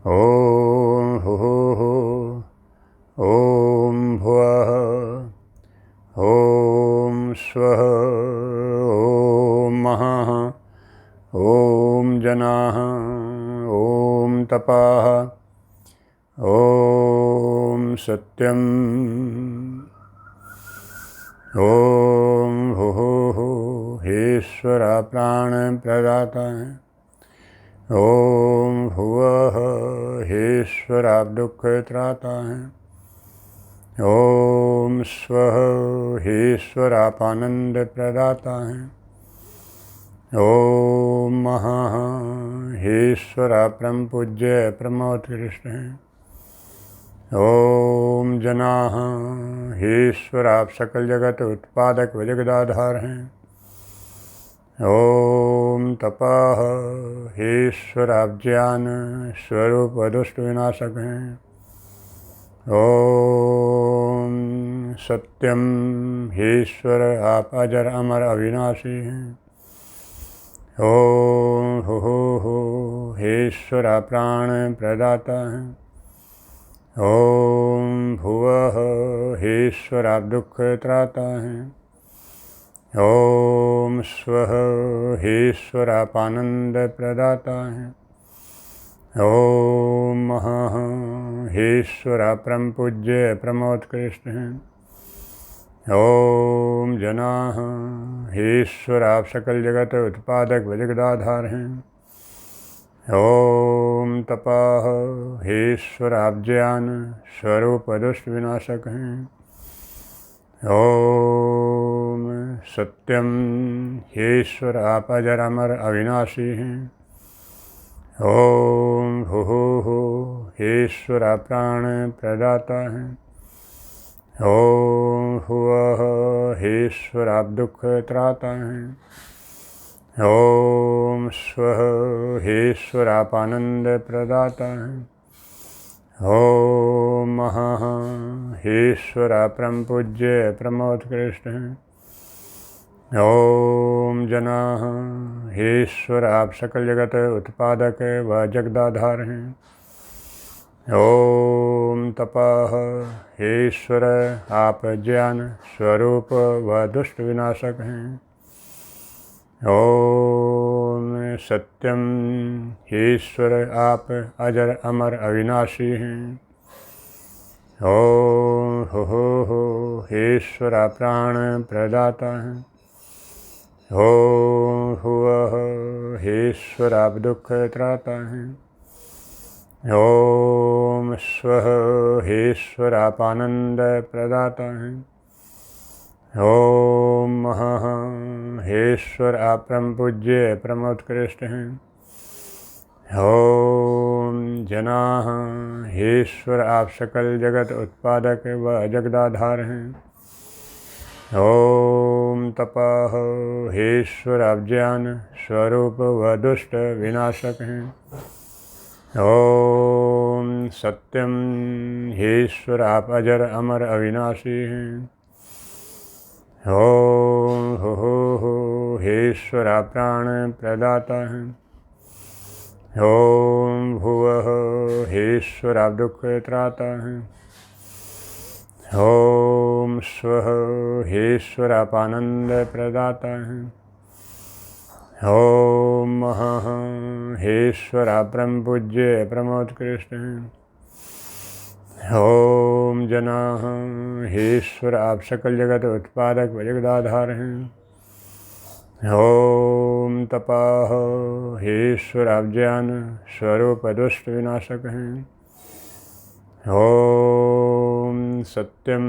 ॐ हुः ॐ भुवः ॐ स्वः ॐ महः ॐ जनाः ॐ तपाः ॐ सत्यम् ॐ हुः ईश्वरा प्राण प्रदाता है। ॐ भुवः ईश्वर आप दुख त्राता है। ॐ स्वः ईश्वर आप आनंद प्रदाता है। ॐ महः ईश्वर आप परम पूज्य प्रमोत्कृष्ट हैं। ॐ जनाः ईश्वर आप सकल जगत उत्पादक व जगदाधार हैं। ॐ तपः ईश्वर आप ज्ञान स्वरूप व दुष्ट विनाशक हैं। ॐ सत्यम ईश्वर आप अजर अमर अविनाशी हैं। ॐ हुः ईश्वर आप प्राण प्रदाता हैं। ॐ भुवः ईश्वर आप दुख त्राता हैं। ॐ स्वः ईश्वर आप आनंद प्रदाता है। ॐ महः ईश्वर आप परम पूज्य प्रमोत्कृष्ट हैं। ॐ जनाः ईश्वर आप सकल जगत उत्पादक व जगदाधार हैं। ॐ तपः ईश्वर आप ज्ञान स्वरूप दुष्ट विनाशक हैं। ॐ सत्यम ईश्वर आप अजर अमर अविनाशी हैं। ॐ हुः ईश्वर आप प्राण प्रदाता हैं। ॐ हुवः ईश्वर आप दुख त्राता हैं। ॐ स्वः ईश्वर आप आनंद प्रदाता हैं। ॐ महः ईश्वर आप परम पूज्य प्रमोत्कृष्ट हैं। ॐ जनाः ईश्वर आप सकल जगत उत्पादक व जगदाधार हैं। ॐ तपः ईश्वर आप ज्ञान स्वरूप व दुष्ट विनाशक हैं। ॐ सत्यम ईश्वर आप अजर अमर अविनाशी हैं। ॐ हुः ईश्वर आप प्राण प्रदाता हैं। ॐ हुवः ईश्वर आप दुख त्राता हैं। ॐ स्वः ईश्वर आप आनंद प्रदाता हैं। ॐ महः ईश्वर आप परम पूज्य प्रमोत्कृष्ट हैं। ॐ जनाः ईश्वर आप सकल जगत उत्पादक व जगदाधार हैं। ॐ तपः ईश्वर आप ज्ञान स्वरूप व दुष्ट विनाशक हैं। ॐ सत्यम ईश्वर आप अजर अमर अविनाशी हैं। ॐ हुः ईश्वर आप प्राण प्रदाता हैं। ॐ भुवः ईश्वर आप दुख त्राता हैं। ॐ स्वः ईश्वर आप आनंद प्रदाता हैं। ॐ महः ईश्वर आप परम पूज्य प्रमोत्कृष्ट हैं। ॐ जनाः ईश्वर आप सकल जगत उत्पादक व जगदाधार हैं। ॐ तपः ईश्वर आप ज्ञान स्वरूप दुष्ट विनाशक हैं। ॐ सत्यम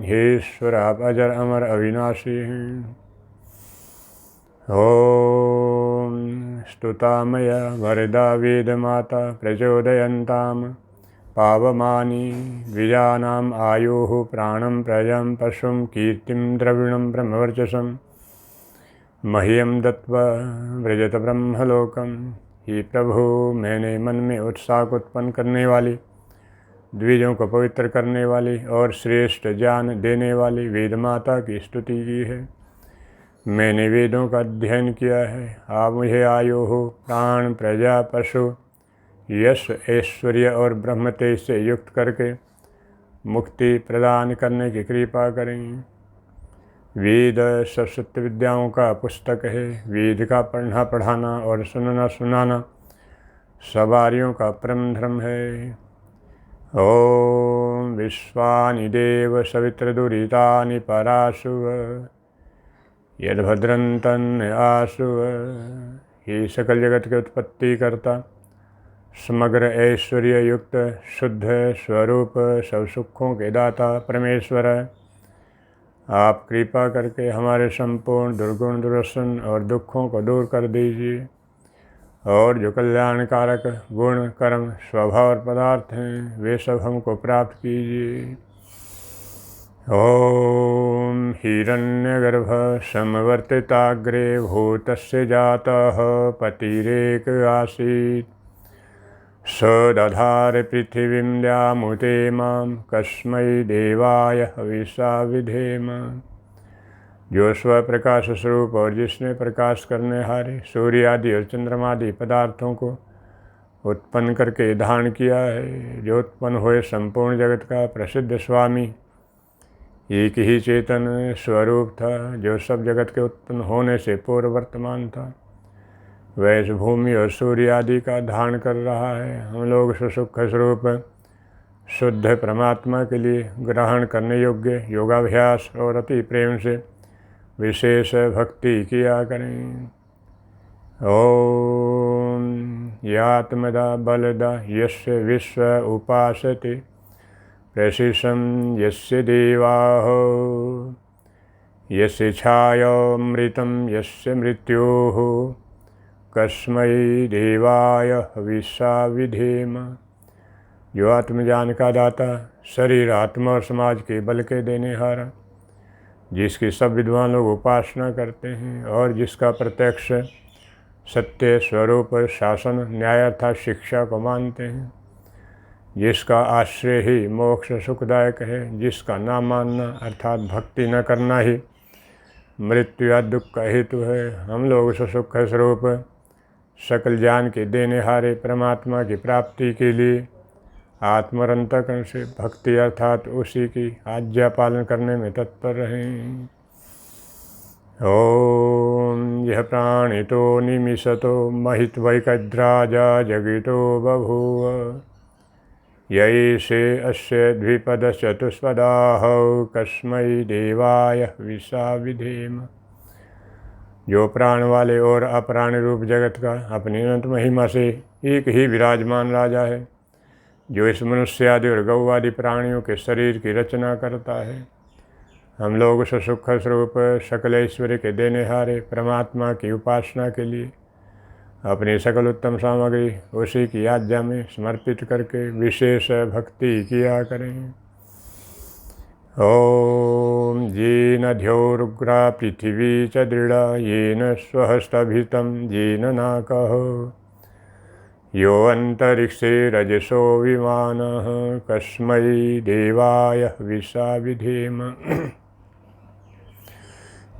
ईश्वर आप अजर अमर अविनाशी हैं। ॐ स्तुतामय वरदा वेदमाता प्रचोदयन्ताम् पावमानि द्विजानाम् आयुः प्राणं प्रजं पशुं कीर्तिं द्रविणं ब्रह्मवर्चसं मह्यं दत्वा व्रजत ब्रह्मलोकम। हे प्रभु, मैंने मन में उत्साह को उत्पन्न करने वाली, द्विजों को पवित्र करने वाली और श्रेष्ठ ज्ञान देने वाली वेद माता की स्तुति की है। मैंने वेदों का अध्ययन किया है। आप मुझे आयु हो, प्राण, प्रजा, पशु, यश ऐश्वर्य और ब्रह्म तेज से युक्त करके मुक्ति प्रदान करने की कृपा करें। वेद सरस्वती विद्याओं का पुस्तक है। वेद का पढ़ना पढ़ाना और सुनना सुनाना सवारियों का परम धर्म है। ओम विश्वानि देव सवितृदुरितानि पराशुव यद्भद्रन्तन् आशुव। हे सकल जगत के उत्पत्ति करता, समग्र ऐश्वर्य युक्त शुद्ध स्वरूप सब सुखों के दाता परमेश्वर, आप कृपा करके हमारे संपूर्ण दुर्गुण दुर्दर्शन और दुखों को दूर कर दीजिए और जो कल्याणकारक गुण कर्म स्वभाव और पदार्थ हैं वे सब हमको प्राप्त कीजिए। ओम हिरण्यगर्भ समवर्तिताग्रे भूतस्य जातः पतिरेक आसीत् स दधार पृथिवीं द्यामुते मां कस्मै देवाय हविषा विधेम। जो स्वप्रकाश स्वरूप और जिसने प्रकाश करने हारे सूर्य आदि और चंद्रमादि पदार्थों को उत्पन्न करके धारण किया है, जो उत्पन्न हुए संपूर्ण जगत का प्रसिद्ध स्वामी एक ही चेतन स्वरूप था, जो सब जगत के उत्पन्न होने से पूर्व वर्तमान था, वह इस भूमि और सूर्य आदि का धारण कर रहा है। हम लोग सुसुख स्वरूप शुद्ध परमात्मा के लिए ग्रहण करने योग्य योगाभ्यास और अति प्रेम से विशेष भक्ति किया करें। ओम यात्मदा बलदा यस्य विश्व उपासते प्रशिषं यस्य देवाः यस्य छायामृतं यस्य मृत्योः कस्मै देवाय हविषा विधेम। जो आत्मज्ञान का दाता, शरीर आत्मा और समाज के बल के देने हारा, जिसकी सब विद्वान लोग उपासना करते हैं और जिसका प्रत्यक्ष सत्य स्वरूप शासन न्याय अर्थात शिक्षा को मानते हैं, जिसका आश्रय ही मोक्ष सुखदायक है, जिसका ना मानना अर्थात भक्ति न करना ही मृत्यु या दुख का हेतु है, हम लोग सुख स्वरूप सकल ज्ञान के देने हारे परमात्मा की प्राप्ति के लिए आत्मरंतकरण से भक्ति अर्थात उसी की आज्ञा पालन करने में तत्पर रहें। ओम यह प्राणितो निमिषतो महित्वैकद्राजा जगितो बभूव यैषे अस्य द्विपदचतुष्पदाः कस्मै देवाय हविषा विधेम। जो प्राण वाले और अप्राण रूप जगत का अपनी अनंत महिमा से एक ही विराजमान राजा है, जो इस मनुष्य आदि और गौ आदि प्राणियों के शरीर की रचना करता है, हम लोग सुख स्वरूप सकल ऐश्वर्य के देने हारे परमात्मा की उपासना के लिए अपनी सकल उत्तम सामग्री उसी की आज्ञा में समर्पित करके विशेष भक्ति किया करें। ओम येन ध्योरुग्रा पृथिवी च दृढ़ा येन स्वहस्तभितं येन नाकः यो अंतरिक्षे रजसो विमानः कस्मै देवाय हविषा विधेम।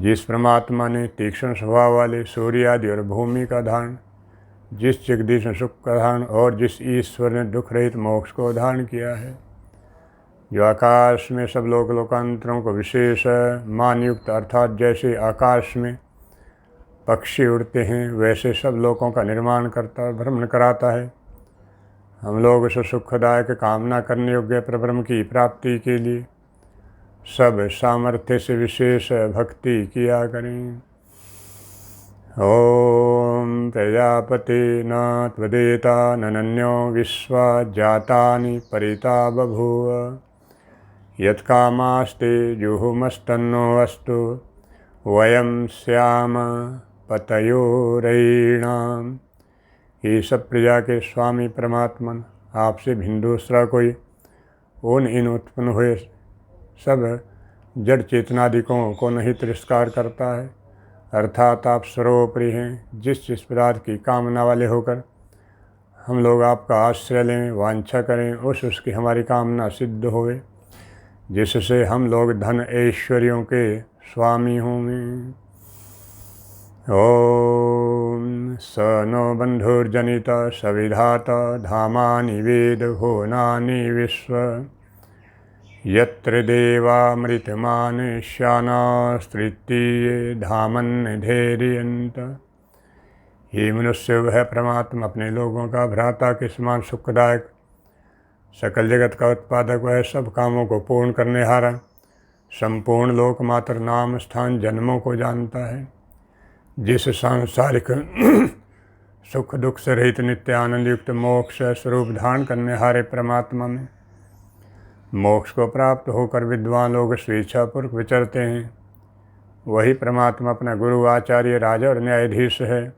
जिस परमात्मा ने तीक्ष्ण स्वभाव वाले सूर्य आदि और भूमि का धारण, जिस जगदीश ने सुख का धारण और जिस ईश्वर ने दुख रहित मोक्ष को धारण किया है, जो आकाश में सब लोकांतरों को विशेष मान युक्त अर्थात जैसे आकाश में पक्षी उड़ते हैं वैसे सब लोगों का निर्माण करता और भ्रमण कराता है, हम लोग उस सुखदायक कामना करने योग्य परब्रह्म की प्राप्ति के लिए सब सामर्थ्य से विशेष भक्ति किया करें। ओम प्रजापते न त्वदेता नन्यो विश्वा जातानि परिता बभूव यत्कामास्ते जुहुमस्तन्नो अस्तु वयं स्याम पतयोरयीणाम। ये सब प्रजा के स्वामी परमात्मन, आपसे भिन्न दूसरा कोई उन इन उत्पन्न हुए सब जड़ चेतनादिकों को नहीं तिरस्कार करता है, अर्थात आप सर्वोपरि हैं। जिस जिस पदार्थ की कामना वाले होकर हम लोग आपका आश्रय लें, वांछा करें, उसकी हमारी कामना सिद्ध होवे, जिससे हम लोग धन ऐश्वर्यों के स्वामी होंगे। ओम स नो बन्धुर्जनित सविधात धामानि वेदभुवनानि विश्व यत्र देवामृतमानुष्यानास्तृतीये धामन्निधेर्यन्त। हे मनुष्य, वह परमात्मा अपने लोगों का भ्राता के समान सुखदायक, सकल जगत का उत्पादक, वह सब कामों को पूर्ण करने हारा, संपूर्ण लोकमात्र नाम स्थान जन्मों को जानता है, जिस सांसारिक सुख दुख से रहित नित्य आनंद युक्त मोक्ष स्वरूप धारण करने हारे परमात्मा में मोक्ष को प्राप्त होकर विद्वान लोग स्वेच्छापूर्वक विचरते हैं। वही परमात्मा अपना गुरु, आचार्य, राजा और न्यायाधीश है।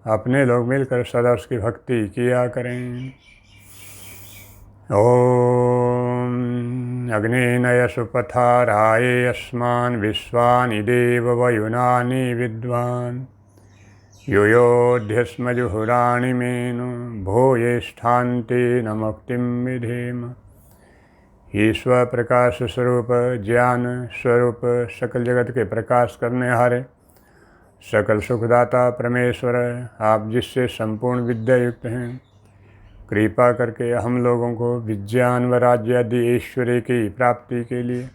अपने लोग मिलकर सदा उसकी भक्ति किया करें। ओम अग्नेनय सुपथाराये अस्मान् विश्वानि देव वयुनानि विद्वान् योयोध्यस्म जुहुराणि मेनु भूयेष्ठान्ते न मुक्तिं विधेम। ईश्वर प्रकाश स्वरूप, ज्ञान स्वरूप, सकल जगत के प्रकाश करने हारे, सकल सुखदाता परमेश्वर, आप जिससे संपूर्ण विद्या युक्त हैं, कृपा करके हम लोगों को विज्ञान व राज्य आदि ऐश्वर्य की प्राप्ति के लिए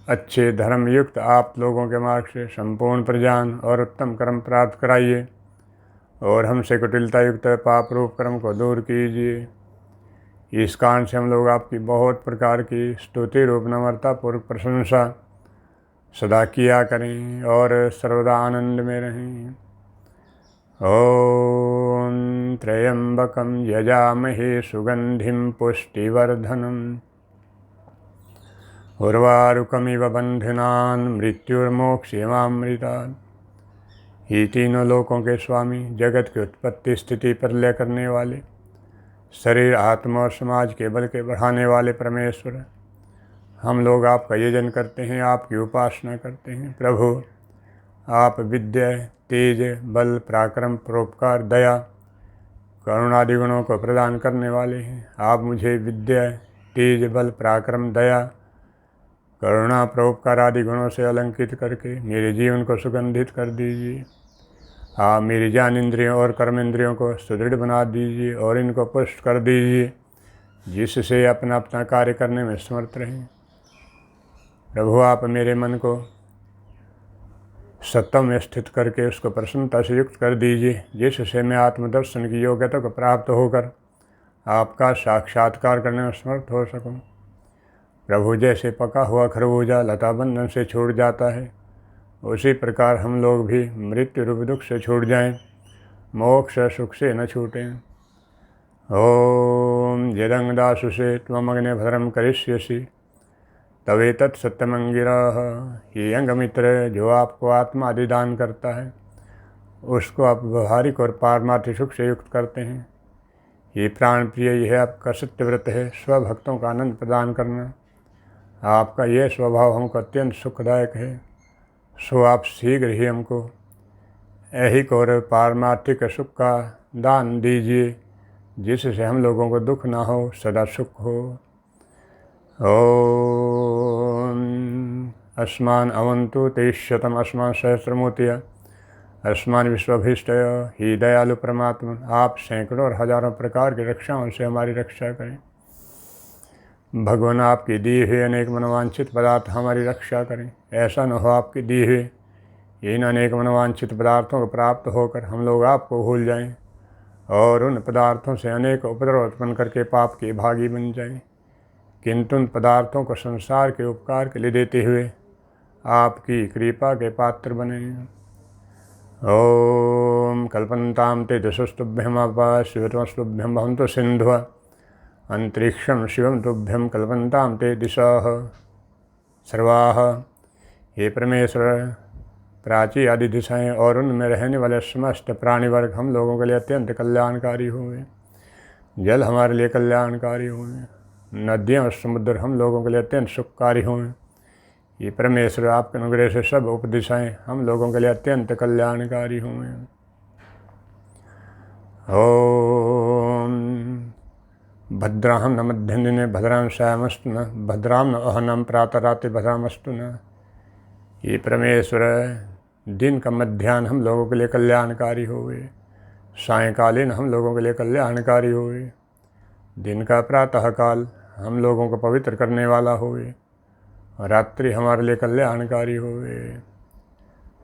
अच्छे धर्म युक्त आप लोगों के मार्ग से संपूर्ण प्रजान और उत्तम कर्म प्राप्त कराइए और हमसे कुटिलता युक्त पाप रूप कर्म को दूर कीजिए। इस कारण से हम लोग आपकी बहुत प्रकार की स्तुति रूप नम्रता पूर्वक प्रशंसा सदा किया करें और सर्वदा आनंद में रहें। ओम त्र्यंबकं यजामहे सुगंधिं पुष्टिवर्धनम् उर्वारुकमिव बंधनान् मृत्युर्मोक्षयमामृतात्। ये तीनों लोकों के स्वामी, जगत की उत्पत्ति स्थिति प्रलय करने वाले, शरीर आत्मा और समाज के बल के बढ़ाने वाले परमेश्वर, हम लोग आपका यजन करते हैं, आपकी उपासना करते हैं। प्रभु, आप विद्या, तेज, बल, पराक्रम, परोपकार, दया, करुणादि गुणों को प्रदान करने वाले हैं। आप मुझे विद्या, तेज, बल, पराक्रम, दया, करुणा, परोपकार आदि गुणों से अलंकृत करके मेरे जीवन को सुगंधित कर दीजिए। आप मेरी ज्ञान इंद्रियों और कर्म इंद्रियों को सुदृढ़ बना दीजिए और इनको पुष्ट कर दीजिए, जिससे अपना अपना कार्य करने में समर्थ रहें। प्रभु, आप मेरे मन को सत्ता में स्थित करके उसको प्रसन्नता से युक्त कर दीजिए, जिससे मैं आत्मदर्शन की योग्यता को प्राप्त होकर आपका साक्षात्कार करने में समर्थ हो सकूं। प्रभु, जैसे पका हुआ खरबूजा लता बंधन से छूट जाता है, उसी प्रकार हम लोग भी मृत्यु रूप दुख से छूट जाएं, मोक्ष सुख से न छूटें। ओम यदंगदासु से त्वमग्ने भद्रम करिष्यसि तवेतत् सत्यमंगिरः। ये अंगमित्र, जो आपको आत्मा आदि दान करता है, उसको आप व्यवहारिक और पारमार्थिक सुख से युक्त करते हैं। ये प्राण प्रिय, यह आपका सत्यव्रत है, स्वभक्तों का आनंद प्रदान करना। आपका यह स्वभाव हमको अत्यंत सुखदायक है। सो आप शीघ्र ही हमको ऐहिक और पारमार्थिक सुख का दान दीजिए, जिससे हम लोगों को दुख ना हो, सदा सुख हो। ओम अस्मान् अवन्तु ते शतम् अस्मान् सहस्रमूर्तयः अस्मान् विश्वभीष्टय। ही दयालु परमात्मा, आप सैकड़ों और हजारों प्रकार की रक्षाओं से हमारी रक्षा करें। भगवान, आपकी दिए हुए अनेक मनोवांछित पदार्थ हमारी रक्षा करें। ऐसा न हो आपकी दिए हुए इन अनेक मनोवांछित पदार्थों को प्राप्त होकर हम लोग आपको भूल जाएं और उन पदार्थों से अनेक उपद्रव उत्पन्न करके पाप के भागी बन जाएं, किंतु उन पदार्थों को संसार के उपकार के लिए देते हुए आपकी कृपा के पात्र बने। ओम कल्पन्तां ते दशस्तुभ्यम शिवतमस्तुभ्यम भवन्तु सिन्धुः अंतरिक्षं शिवं तुभ्यं कल्पन्तां ते दिशाः सर्वाः। हे परमेश्वर, प्राची आदि दिशाएं और उनमें रहने वाले समस्त प्राणी वर्ग हम लोगों के लिए अत्यंत कल्याणकारी हुए। जल हमारे लिए कल्याणकारी हुए, नदियाँ और समुद्र हम लोगों के लिए अत्यंत सुखकारी हुए। ये परमेश्वर, आपके अनुग्रह से सब उपदिशाएं हम लोगों के लिए अत्यंत कल्याणकारी हुए। ओम भद्रां न मध्यन्दिने भद्रां सायमस्तु न भद्रां न अहनं प्रातरात्रि भद्रामस्तु न। ये परमेश्वर, दिन का मध्याह्न हम लोगों के लिए कल्याणकारी होवे, सायंकालीन हम लोगों के लिए कल्याणकारी होवे, दिन का प्रातः काल हम लोगों को पवित्र करने वाला होवे, रात्रि हमारे लिए कल्याणकारी होवे।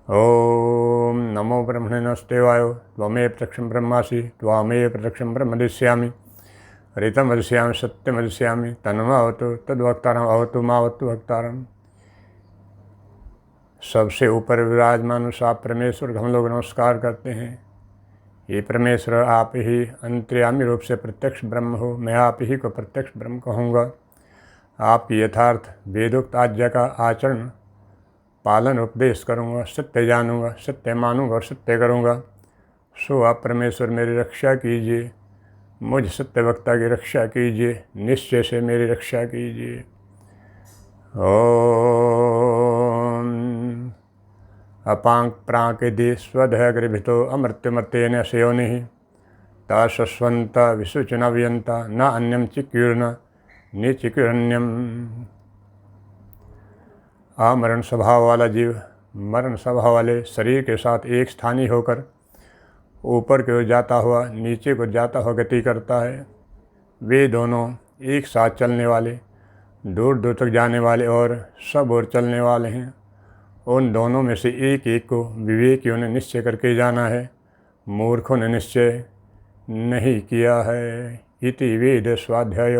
ओम नमो ब्रह्मणे नमस्तेवाय त्वमेव प्रत्यक्षं ब्रह्मासि त्वामेव प्रत्यक्षं ब्रह्म दिश्यामि ऋतं वदिष्यामि सत्यं वदिष्यामि तन्मवतु तद्वक्तारम् अवतु मावतु वक्तारम्। सबसे ऊपर विराजमान उस आप परमेश्वर को हम लोग नमस्कार करते हैं। ये परमेश्वर आप ही अंतर्यामी रूप से प्रत्यक्ष ब्रह्म हो, मैं आप ही को प्रत्यक्ष ब्रह्म कहूँगा। आप यथार्थ वेदोक्त आज्ञा का आचरण पालन उपदेश करूँगा, सत्य जानूँगा, सत्य मानूँगा और सत्य करूँगा। सो आप परमेश्वर मेरी रक्षा कीजिए, मुझ सत्य वक्ता की रक्षा कीजिए, निश्चय से मेरी रक्षा कीजिए। ओम अपांक प्रांकेदि स्वधय गृभितो अमृत्युमतेन शयोनिः ताशस्वंत विसुचनव्यंता न अन्यम चिकीर्ण निचिकीर्ण्यम। आमरण स्वभाव वाला जीव मरण स्वभाव वाले शरीर के साथ एक स्थानीय होकर ऊपर की ओर जाता हुआ नीचे को जाता हुआ गति करता है। वे दोनों एक साथ चलने वाले, दूर दूर तक जाने वाले और सब ओर चलने वाले हैं। उन दोनों में से एक एक को विवेकियों ने निश्चय करके जाना है, मूर्खों ने निश्चय नहीं किया है। इति वेद स्वाध्याय।